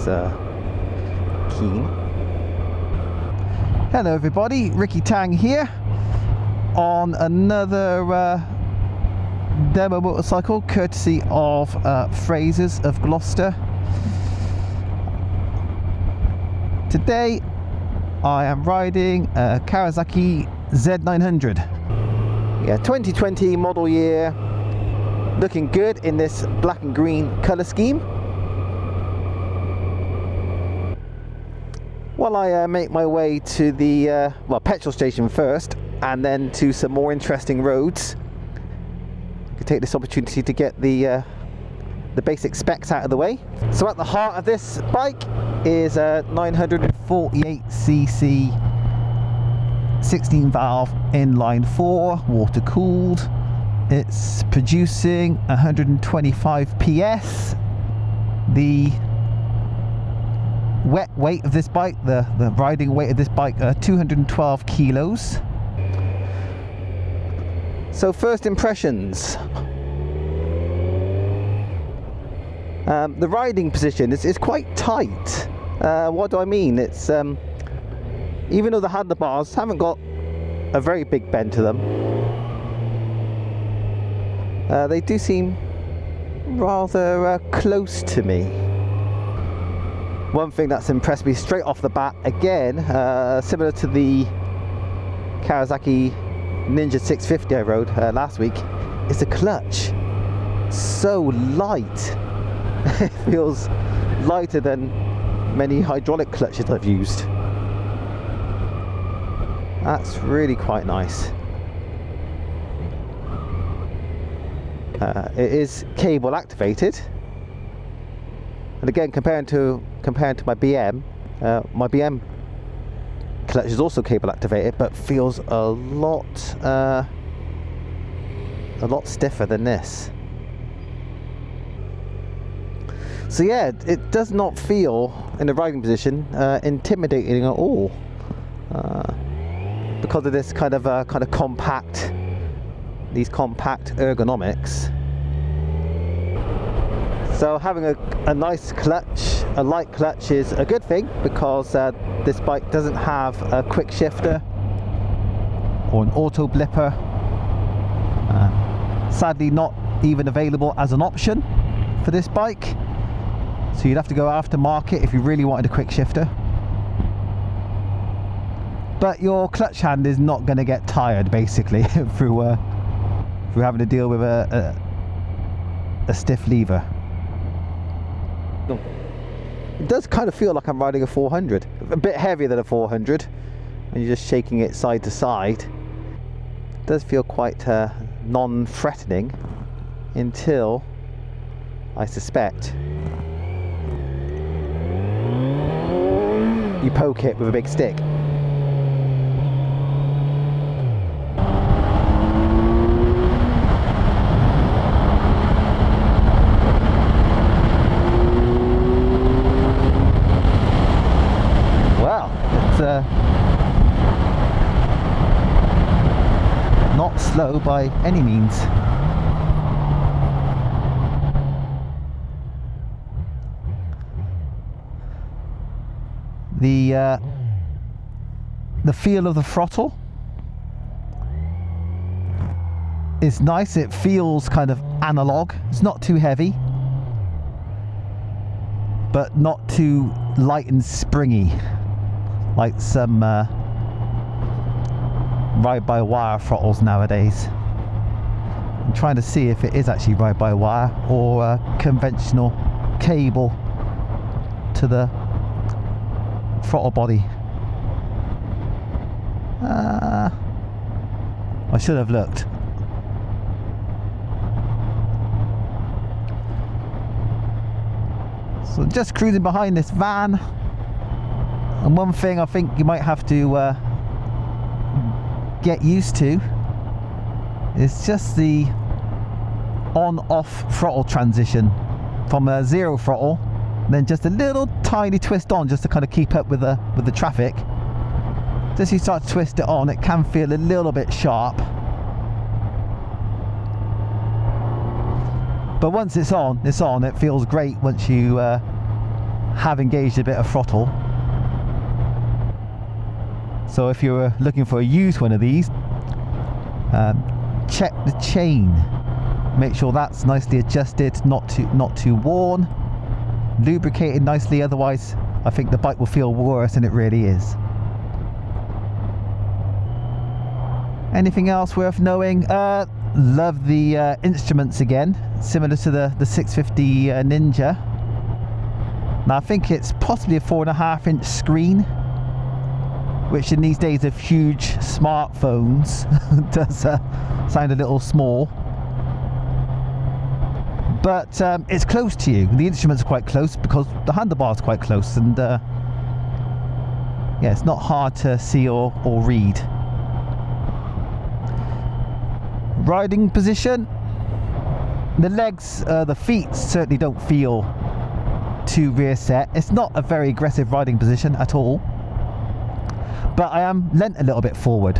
keen. Hello everybody, Ricky Tang here on another demo motorcycle courtesy of Frasers of Gloucester. Today I am riding a Kawasaki Z900. Yeah, 2020 model year, looking good in this black and green colour scheme. While I make my way to the petrol station first, and then to some more interesting roads, I could take this opportunity to get the basic specs out of the way. So at the heart of this bike is a 948cc 16 valve inline 4 water cooled. It's producing 125 PS. The wet weight of this bike, the riding weight of this bike, 212 kilos. So first impressions. The riding position is quite tight. What do I mean? It's even though the handlebars haven't got a very big bend to them, they do seem rather close to me. One thing that's impressed me straight off the bat, again, similar to the Kawasaki Ninja 650 I rode last week, is the clutch. So light. It feels lighter than many hydraulic clutches I've used. That's really quite nice. It is cable activated, and again, compared to my BM clutch is also cable activated, but feels a lot stiffer than this. So yeah, it does not feel in the riding position intimidating at all, because of this kind of compact, these compact ergonomics. So having a nice clutch, a light clutch, is a good thing, because this bike doesn't have a quick shifter or an auto blipper. Sadly not even available as an option for this bike, so you'd have to go aftermarket if you really wanted a quick shifter. But your clutch hand is not going to get tired, basically, through having to deal with a stiff lever. It does kind of feel like I'm riding a 400, a bit heavier than a 400, and you're just shaking it side to side. It does feel quite non-threatening until, I suspect, you poke it with a big stick. Not slow by any means. The feel of the throttle is nice. It feels kind of analog. It's not too heavy, but not too light and springy like some ride-by-wire throttles nowadays. I'm trying to see if it is actually ride-by-wire or a conventional cable to the throttle body. I should have looked. So just cruising behind this van, and one thing I think you might have to get used to is just the on-off throttle transition from a zero throttle, then just a little tiny twist on, just to kind of keep up with the traffic. As you start to twist it on, it can feel a little bit sharp, but once it's on, it feels great once you have engaged a bit of throttle. So if you're looking for a used one of these, check the chain. Make sure that's nicely adjusted, not too worn, lubricated nicely. Otherwise, I think the bike will feel worse than it really is. Anything else worth knowing? Love the instruments again, similar to the 650 Ninja. Now I think it's possibly a 4.5-inch screen, which in these days of huge smartphones does sound a little small. But it's close to you. The instrument's quite close because the handlebar's quite close, and yeah, it's not hard to see or read. Riding position, the legs, the feet certainly don't feel too rear set. It's not a very aggressive riding position at all, but I am lent a little bit forward,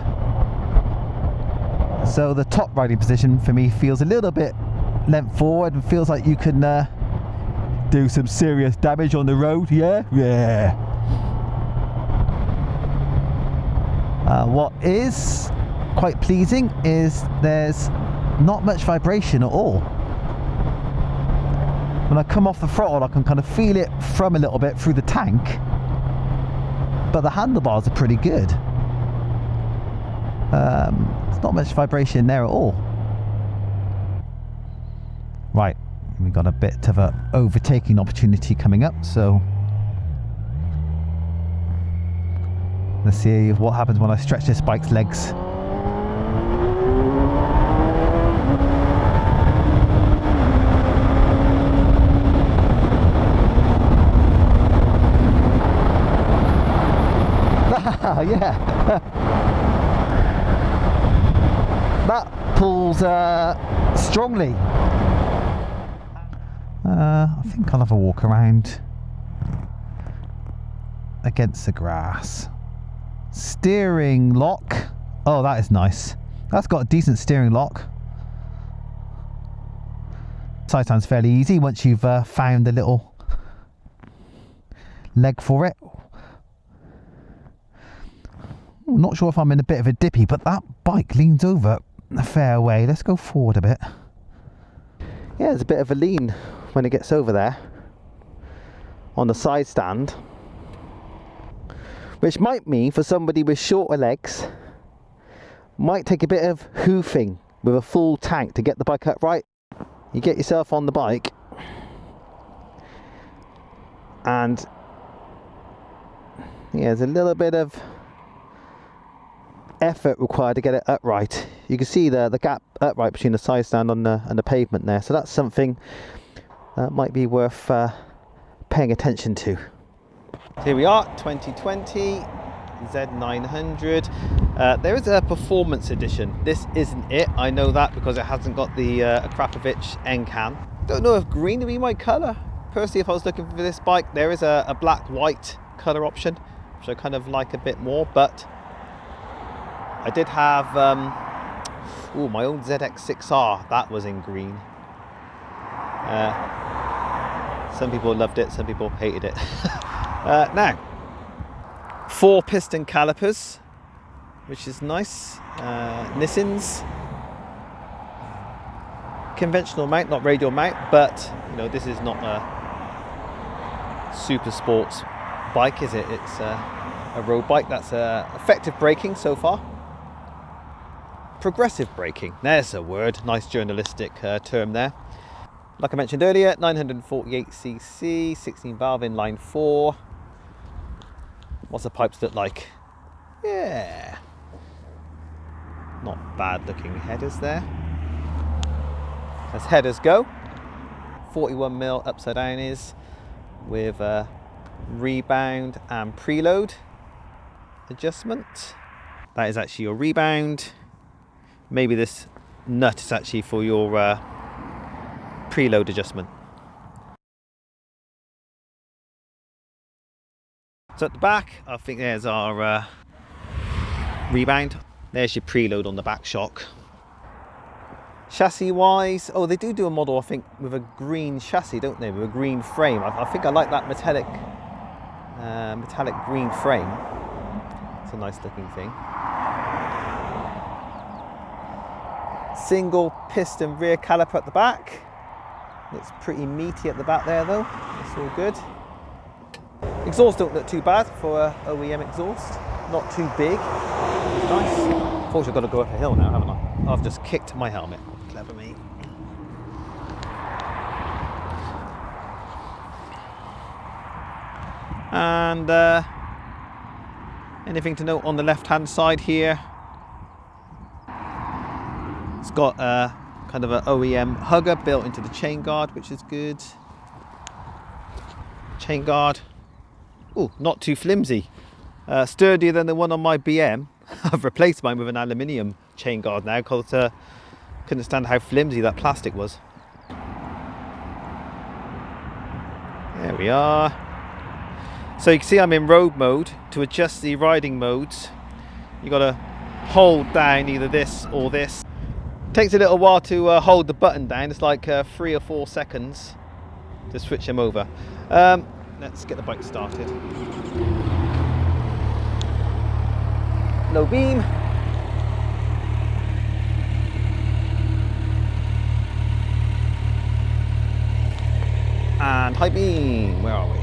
so the top riding position for me feels a little bit lent forward and feels like you can do some serious damage on the road. Yeah. What is quite pleasing is there's not much vibration at all. When I come off the throttle, I can kind of feel it thrum a little bit through the tank, but the handlebars are pretty good. There's not much vibration there at all. Right, we've got a bit of an overtaking opportunity coming up, so let's see what happens when I stretch this bike's legs. Yeah. That pulls strongly. I think I'll have a walk around against the grass. Steering lock. Oh, that is nice. That's got a decent steering lock. Side stand's fairly easy once you've found the little leg for it. I'm not sure if I'm in a bit of a dippy, but that bike leans over a fair way. Let's go forward a bit. Yeah, there's a bit of a lean when it gets over there on the side stand, which might mean for somebody with shorter legs, might take a bit of hoofing with a full tank to get the bike upright. You get yourself on the bike and yeah, there's a little bit of effort required to get it upright. You can see the gap upright between the side stand and the pavement there, so that's something that might be worth paying attention to. Here we are, 2020 Z900. There is a performance edition. This isn't it, I know that, because it hasn't got the Akrapovic end cam. Don't know if green would be my colour. Personally, if I was looking for this bike, there is a black-white colour option, which I kind of like a bit more, but I did have my old ZX6R, that was in green. Some people loved it, some people hated it. Now, 4 piston calipers, which is nice. Nissins. Conventional mount, not radial mount, but you know, this is not a super sports bike, is it? It's a road bike. That's effective braking so far. Progressive braking, there's a word, nice journalistic term there. Like I mentioned earlier, 948cc, 16 valve inline 4. What's the pipes look like? Yeah, not bad looking headers there. As headers go, 41mm upside down is with a rebound and preload adjustment. That is actually your rebound. Maybe this nut is actually for your preload adjustment. So at the back, I think there's our rebound. There's your preload on the back shock. Chassis wise, oh, they do a model I think with a green chassis, don't they, with a green frame. I think I like that metallic green frame. It's a nice looking thing. Single piston rear caliper at the back. Looks pretty meaty at the back there though. It's all good. Exhaust don't look too bad for a OEM exhaust. Not too big. It's nice. Unfortunately I've got to go up a hill now, haven't I? I've just kicked my helmet. Clever me. And anything to note on the left hand side here? It's got kind of an OEM hugger built into the chain guard, which is good. Chain guard, oh, not too flimsy. Sturdier than the one on my BM. I've replaced mine with an aluminium chain guard now because couldn't stand how flimsy that plastic was. There we are. So you can see I'm in road mode. To adjust the riding modes, you got to hold down either this or this. Takes a little while to hold the button down. It's like 3 or 4 seconds to switch them over. Let's get the bike started. Low beam. And high beam. Where are we?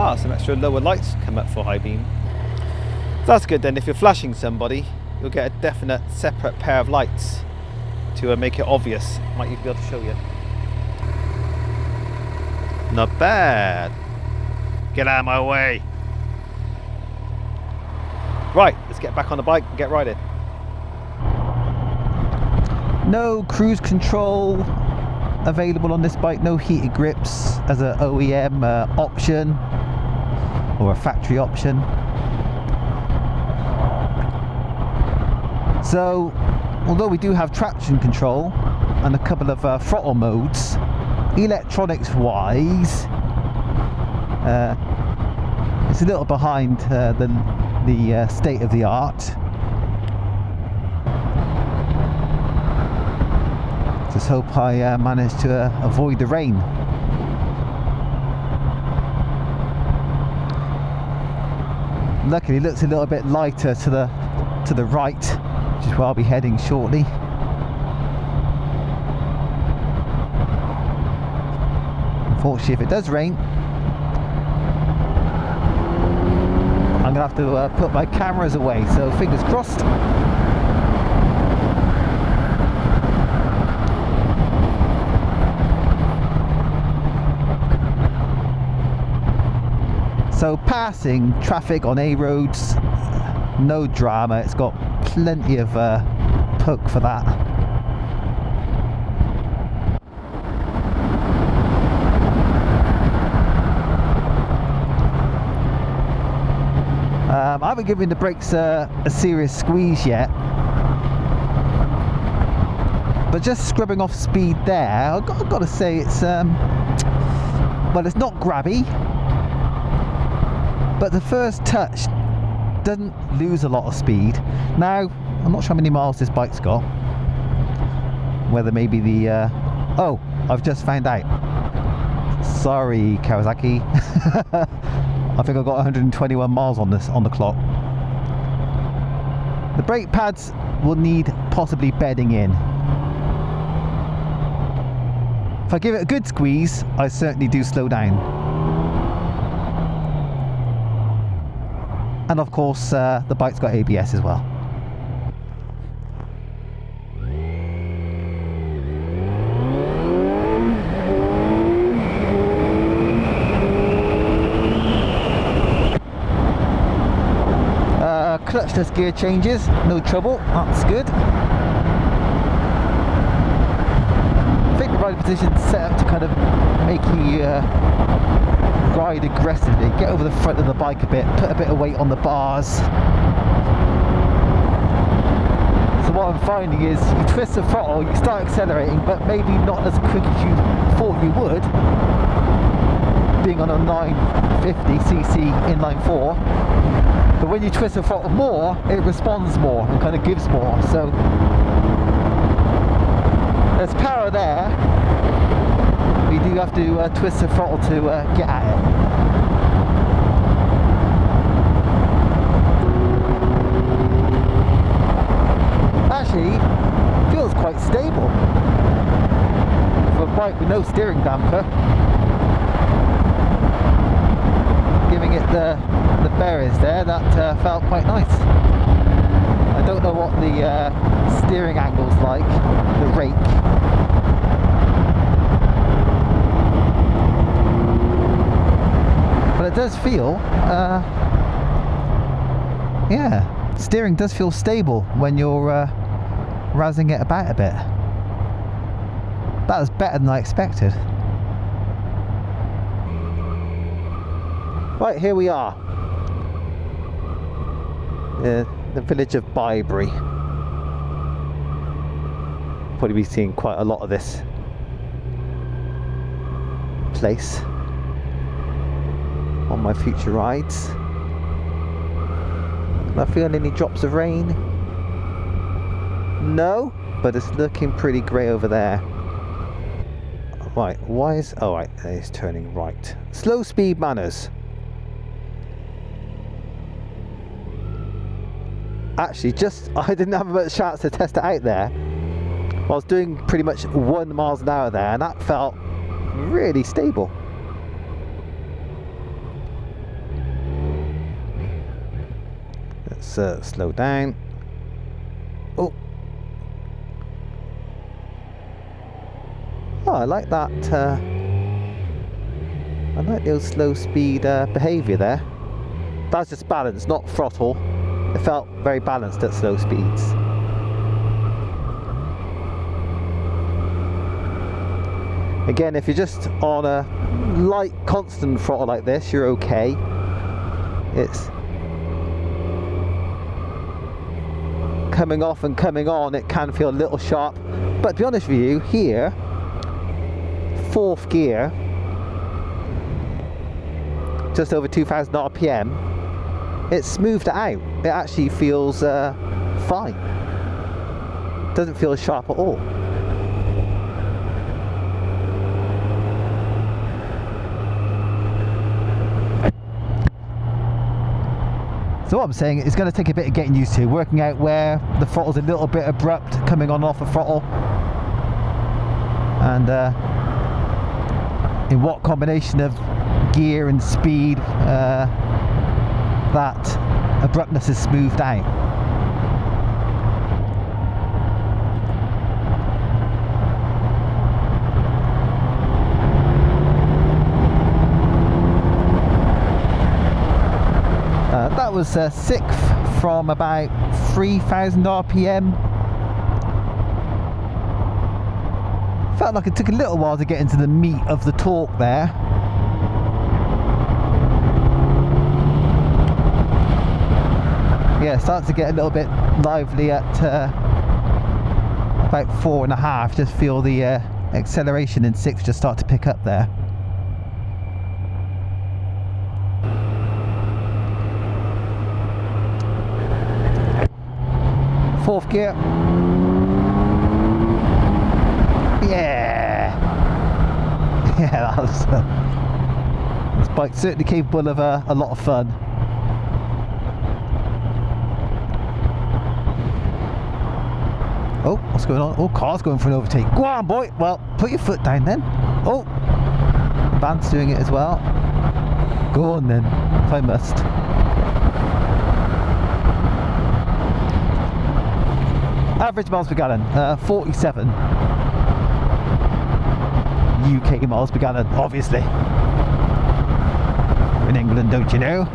Ah, some extra lower lights come up for high beam. So that's good then. If you're flashing somebody, you'll get a definite separate pair of lights to make it obvious. Might even be able to show you. Not bad. Get out of my way. Right, let's get back on the bike and get riding. No cruise control available on this bike. No heated grips as an OEM option or a factory option. So although we do have traction control and a couple of throttle modes, electronics wise it's a little behind the state of the art. Just hope I manage to avoid the rain. Luckily it looks a little bit lighter to the right, which is where I'll be heading shortly. Unfortunately, if it does rain, I'm gonna have to put my cameras away, so fingers crossed. So passing traffic on A roads, no drama. It's got plenty of poke for that. I haven't given the brakes a serious squeeze yet, but just scrubbing off speed there, I've got to say it's well, it's not grabby, but the first touch doesn't lose a lot of speed. Now I'm not sure how many miles this bike's got, whether maybe the oh, I've just found out, sorry Kawasaki. I think I've got 121 miles on the clock. The brake pads will need possibly bedding in. If I give it a good squeeze, I certainly do slow down. And of course, the bike's got ABS as well. Clutchless gear changes, no trouble, that's good. I think the riding position's set up to kind of make you ride aggressively, get over the front of the bike a bit, put a bit of weight on the bars. So what I'm finding is you twist the throttle, you start accelerating, but maybe not as quick as you thought you would, being on a 950cc inline 4. But when you twist the throttle more, it responds more and kind of gives more. So there's power there. You do have to twist the throttle to get at it. Actually, feels quite stable for a bike with no steering damper. Giving it the bearings there, that felt quite nice. I don't know what the steering angle's like, the rake. But it does feel, yeah, steering does feel stable when you're razzing it about a bit. That was better than I expected. Right, here we are. The village of Bybury. Probably be seeing quite a lot of this place on my future rides. Am I feeling any drops of rain? No, but it's looking pretty grey over there. Right, why is... oh right, it's turning right. Slow speed manners. Actually, I didn't have much chance to test it out there. I was doing pretty much 1 mile an hour there, and that felt really stable. Let's slow down. Oh, I like that. I like the old slow speed behaviour there. That's just balance, not throttle. It felt very balanced at slow speeds. Again, if you're just on a light constant throttle like this, you're okay. It's coming off and coming on, it can feel a little sharp. But to be honest with you, here, 4th gear, just over 2000 RPM, it's smoothed it out. It actually feels fine. Doesn't feel sharp at all. So what I'm saying, it's going to take a bit of getting used to, working out where the throttle's a little bit abrupt, coming on and off the throttle, and in what combination of gear and speed that abruptness is smoothed out. That was 6th from about 3000 RPM. Felt like it took a little while to get into the meat of the torque there. Yeah, it starts to get a little bit lively at about 4.5. Just feel the acceleration in 6th just start to pick up there. Fourth gear. Yeah, yeah, this bike's certainly capable of a lot of fun. Oh, what's going on? Oh, car's going for an overtake. Go on, boy. Well, put your foot down then. Oh, the van's doing it as well. Go on then, if I must. Average miles per gallon, 47. UK miles per gallon, obviously. We're in England, don't you know?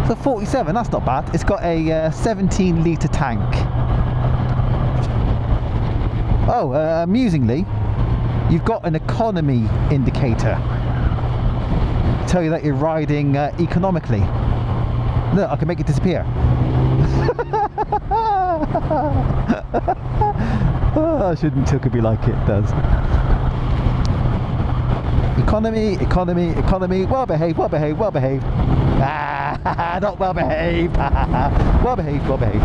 So 47, that's not bad. It's got a 17 litre tank. Oh, amusingly, you've got an economy indicator. Tell you that you're riding economically. Look, I can make it disappear. Oh, I shouldn't took it be like it does. Economy, economy, economy. Well behaved, well behaved, well behaved. Ah, not well behaved. Well behaved, well behaved.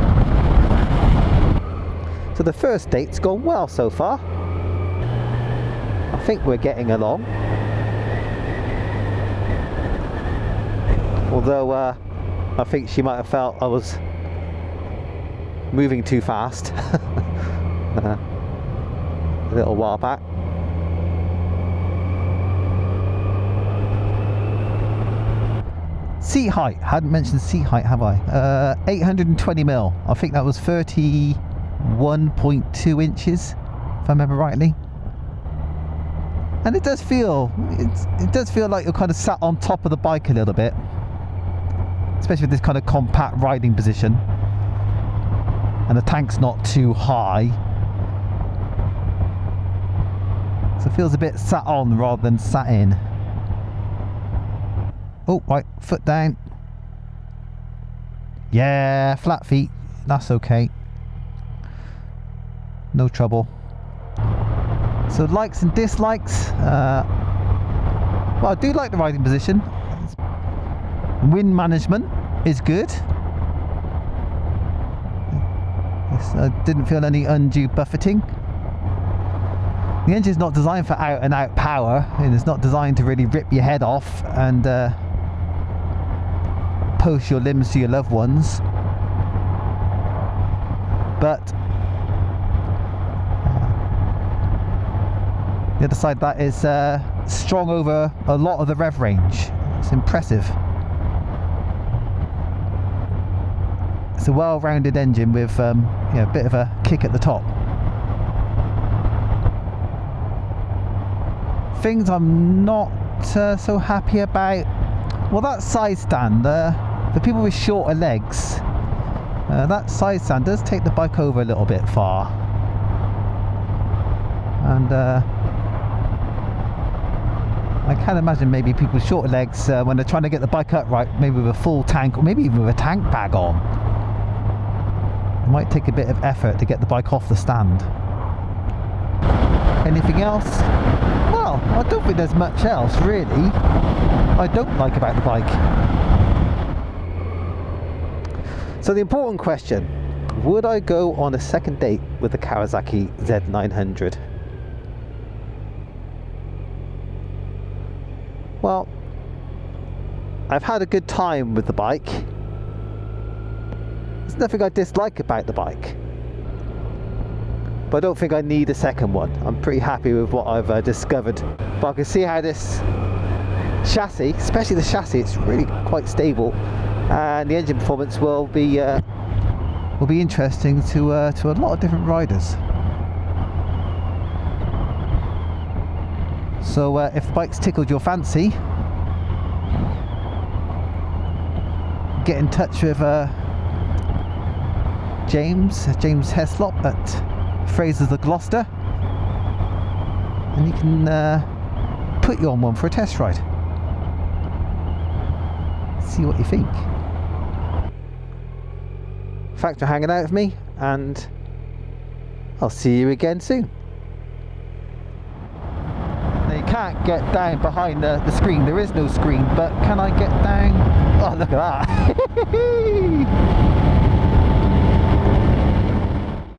So the first date's gone well so far. I think we're getting along. Although I think she might have felt I was moving too fast a little while back. Seat height, hadn't mentioned seat height, have I? 820mm. I think that was 31.2 inches, if I remember rightly. And it does feel like you're kind of sat on top of the bike a little bit, especially with this kind of compact riding position, and the tank's not too high, so it feels a bit sat on rather than sat in. Oh, right, foot down. Yeah, flat feet, that's okay, no trouble. So likes and dislikes. Well, I do like the riding position. Wind management is good. I didn't feel any undue buffeting. The engine's not designed for out and out power, and it's not designed to really rip your head off and post your limbs to your loved ones. But the other side of that is strong over a lot of the rev range. It's impressive. It's a well-rounded engine with a bit of a kick at the top. Things I'm not so happy about. Well, that side stand, for people with shorter legs, that side stand does take the bike over a little bit far. And I can imagine maybe people with shorter legs, when they're trying to get the bike upright, maybe with a full tank, or maybe even with a tank bag on, it might take a bit of effort to get the bike off the stand. Anything else? Well, I don't think there's much else really I don't like about the bike. So the important question, would I go on a second date with the Kawasaki Z900? Well, I've had a good time with the bike. There's nothing I dislike about the bike, but I don't think I need a second one. I'm pretty happy with what I've discovered. But I can see how this chassis, especially the chassis, it's really quite stable, and the engine performance will be interesting to a lot of different riders. So if the bike's tickled your fancy, get in touch with James Heslop at Frasers of Gloucester, and he can put you on one for a test ride. See what you think. Thanks for hanging out with me, and I'll see you again soon. Now you can't get down behind the screen, there is no screen, but can I get down? Oh, look at that.